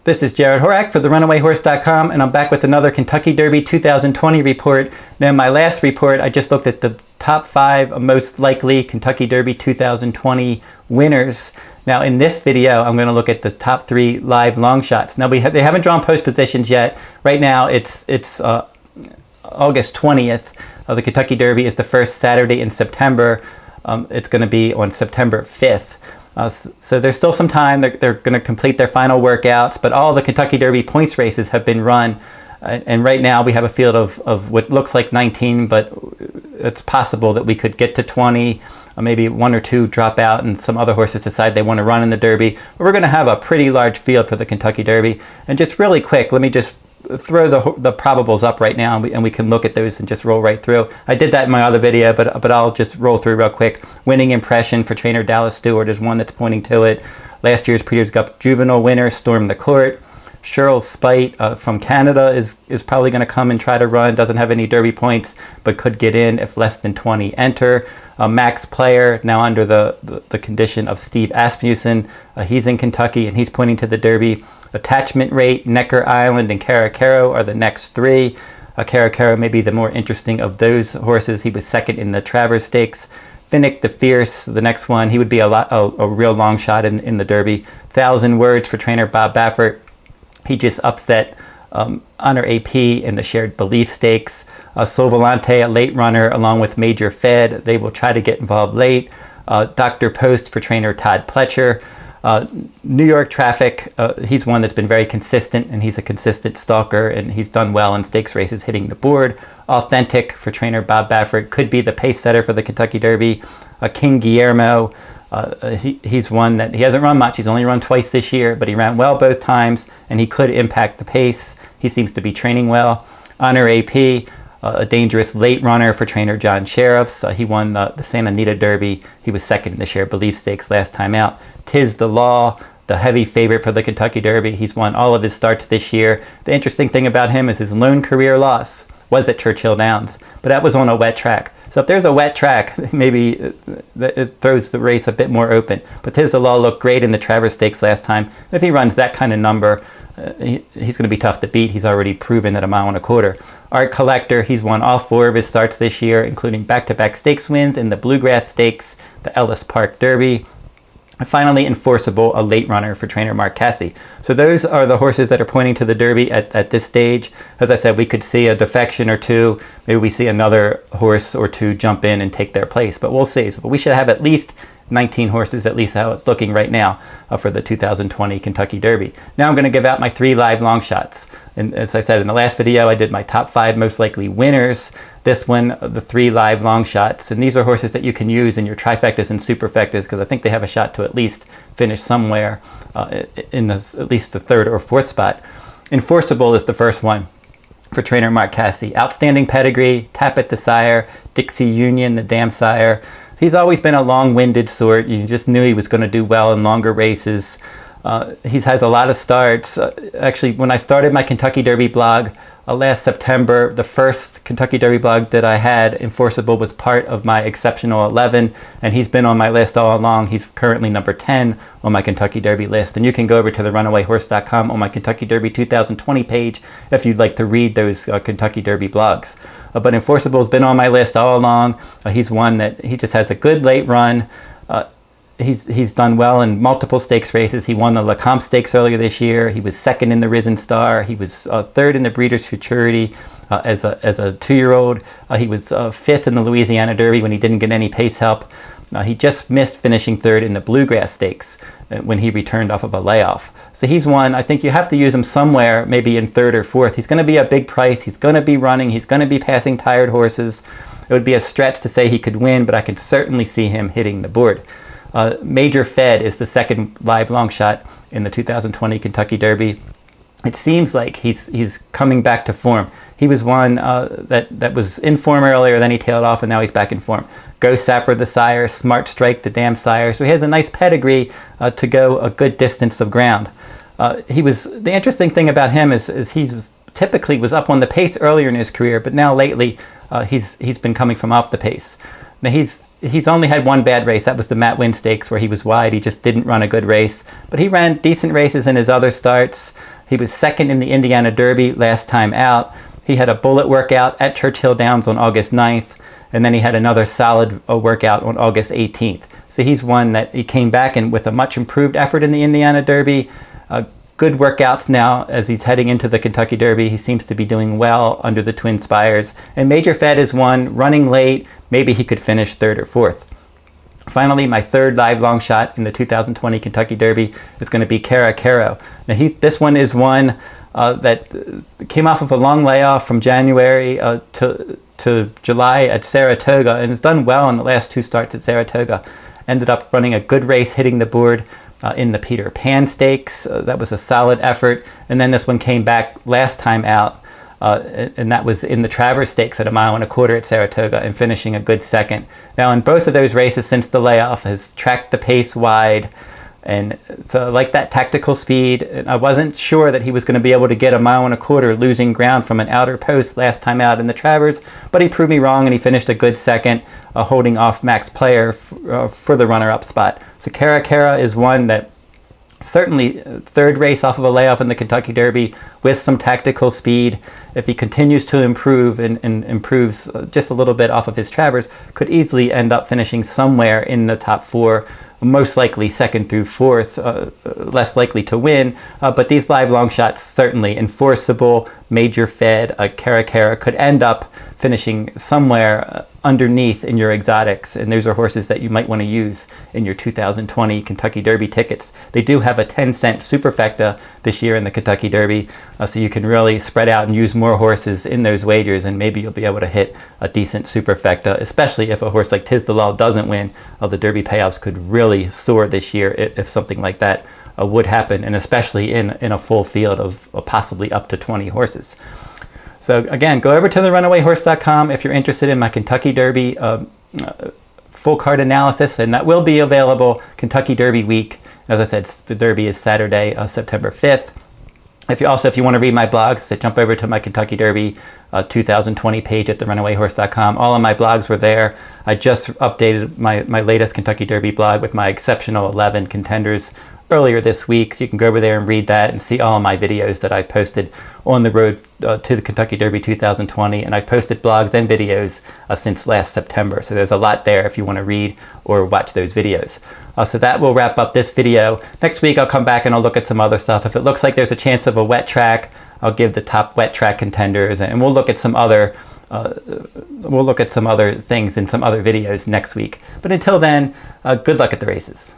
This is Jarrod Horak for the RunawayHorse.com, and I'm back with another Kentucky Derby 2020 report. Now, in my last report, I just looked at the top 5 most likely Kentucky Derby 2020 winners. Now, in this video, I'm going to look at the top 3 live long shots. Now, they haven't drawn post positions yet. Right now, it's August 20th. The Kentucky Derby is the first Saturday in September. It's going to be on September 5th. So there's still some time. They're going to complete their final workouts, but all the Kentucky Derby points races have been run. And right now we have a field of what looks like 19, but it's possible that we could get to 20, maybe 1 or 2 drop out and some other horses decide they want to run in the Derby. But we're going to have a pretty large field for the Kentucky Derby. And just really quick, let me just throw the probables up right now, and we can look at those and just roll right through. I did that in my other video, but I'll just roll through real quick. Winning impression for trainer Dallas Stewart is one that's pointing to it. Last year's Breeders' Cup Juvenile winner Storm the Court. Shirl's Speight from Canada is probably going to come and try to run. Doesn't have any Derby points, but could get in if less than 20 enter. Max Player, now under the condition of Steve Asmussen. He's in Kentucky, and he's pointing to the Derby. Attachment Rate, Necker Island, and Caracaro are the next 3. Caracaro may be the more interesting of those horses. He was second in the Travers Stakes. Finnick the Fierce, the next one, he would be a real long shot in the Derby. 1,000 Words for trainer Bob Baffert. He just upset Honor AP in the Shared Belief Stakes. Volante, a late runner, along with Major Fed. They will try to get involved late. Dr. Post for trainer Todd Pletcher. New York Traffic, he's one that's been very consistent, and he's a consistent stalker, and he's done well in stakes races hitting the board. Authentic for trainer Bob Baffert, could be the pace setter for the Kentucky Derby. King Guillermo, he's one that he hasn't run much. He's only run twice this year, but he ran well both times, and he could impact the pace. He seems to be training well. Honor AP, a dangerous late runner for trainer John Sheriffs. He won the Santa Anita Derby. He was second in the Shared Belief Stakes last time out. Tis the Law, the heavy favorite for the Kentucky Derby. He's won all of his starts this year. The interesting thing about him is his lone career loss was at Churchill Downs, but that was on a wet track. So if there's a wet track, maybe it throws the race a bit more open. But Tis the Law looked great in the Travers Stakes last time. If he runs that kind of number, he's going to be tough to beat. He's already proven at 1.25 miles. Art Collector, he's won all 4 of his starts this year, including back-to-back stakes wins in the Bluegrass Stakes, the Ellis Park Derby. And finally, Enforceable, a late runner for trainer Mark Casse. So those are the horses that are pointing to the Derby at this stage. As I said, we could see a defection or 2. Maybe we see another horse or 2 jump in and take their place, but we'll see. So we should have at least 19 horses, at least how it's looking right now for the 2020 Kentucky Derby. Now I'm going to give out my 3 live long shots. And as I said in the last video, I did my top 5 most likely winners. This one, the 3 live long shots. And these are horses that you can use in your trifectas and superfectas, because I think they have a shot to at least finish somewhere in at least the 3rd or 4th spot. Enforceable is the first one for trainer Mark Casse. Outstanding pedigree, Tappet the sire, Dixie Union, the dam sire. He's always been a long-winded sort. You just knew he was going to do well in longer races. He has a lot of starts. Actually, when I started my Kentucky Derby blog last September, the first Kentucky Derby blog that I had, Enforceable, was part of my Exceptional 11, and he's been on my list all along. He's currently number 10 on my Kentucky Derby list, and you can go over to the RunawayHorse.com on my Kentucky Derby 2020 page if you'd like to read those Kentucky Derby blogs. But Enforceable has been on my list all along. He's one that he just has a good late run. He's done well in multiple stakes races. He won the Lecomte Stakes earlier this year. He was second in the Risen Star. He was 3rd in the Breeders' Futurity as a 2-year-old. He was 5th in the Louisiana Derby when he didn't get any pace help. He just missed finishing 3rd in the Bluegrass Stakes when he returned off of a layoff. So he's one, I think you have to use him somewhere, maybe in 3rd or 4th. He's going to be a big price. He's going to be running. He's going to be passing tired horses. It would be a stretch to say he could win, but I could certainly see him hitting the board. Major Fed is the second live long shot in the 2020 Kentucky Derby. It seems like he's coming back to form. He was one that was in form earlier, then he tailed off, and now he's back in form. Go Sapper the sire, Smart Strike the dam sire. So he has a nice pedigree to go a good distance of ground. The interesting thing about him is he typically was up on the pace earlier in his career, but now lately he's been coming from off the pace. Now he's only had one bad race. That was the Matt Winn Stakes where he was wide. He just didn't run a good race. But he ran decent races in his other starts. He was second in the Indiana Derby last time out. He had a bullet workout at Churchill Downs on August 9th. And then he had another solid workout on August 18th. So he's one that he came back in with a much improved effort in the Indiana Derby. Good workouts now as he's heading into the Kentucky Derby. He seems to be doing well under the Twin Spires. And Major Fed is one, running late. Maybe he could finish third or fourth. Finally, my third live long shot in the 2020 Kentucky Derby is going to be Caracaro. Now this one is one that came off of a long layoff from January to July at Saratoga, and has done well in the last two starts at Saratoga. Ended up running a good race, hitting the board in the Peter Pan Stakes. That was a solid effort. And then this one came back last time out, and that was in the Travers Stakes at 1.25 miles at Saratoga, and finishing a good second. Now in both of those races since the layoff has tracked the pace wide. And so I like that tactical speed. And I wasn't sure that he was going to be able to get 1.25 miles losing ground from an outer post last time out in the Travers, but he proved me wrong and he finished a good second, holding off Max Player for the runner-up spot. So Caracaro is one that certainly third race off of a layoff in the Kentucky Derby with some tactical speed. If he continues to improve and improves just a little bit off of his Travers, could easily end up finishing somewhere in the top four, most likely second through fourth, less likely to win. But these live long shots, certainly Enforceable, Major Fed, Caracaro could end up finishing somewhere underneath in your exotics. And those are horses that you might want to use in your 2020 Kentucky Derby tickets. They do have a 10-cent superfecta this year in the Kentucky Derby, so you can really spread out and use more horses in those wagers, and maybe you'll be able to hit a decent superfecta, especially if a horse like Tiz the Law doesn't win. The Derby payoffs could really soar this year if something like that would happen, and especially in a full field of possibly up to 20 horses. So again, go over to therunawayhorse.com if you're interested in my Kentucky Derby full card analysis, and that will be available Kentucky Derby week. As I said, the Derby is Saturday, September 5th. If you want to read my blogs, so jump over to my Kentucky Derby 2020 page at therunawayhorse.com. All of my blogs were there. I just updated my latest Kentucky Derby blog with my exceptional 11 contenders earlier this week, so you can go over there and read that and see all of my videos that I've posted on the road to the Kentucky Derby 2020. And I've posted blogs and videos since last September, so there's a lot there if you want to read or watch those videos. So that will wrap up this video. Next week I'll come back and I'll look at some other stuff. If it looks like there's a chance of a wet track, I'll give the top wet track contenders, and we'll look at some other things in some other videos next week. But until then, good luck at the races.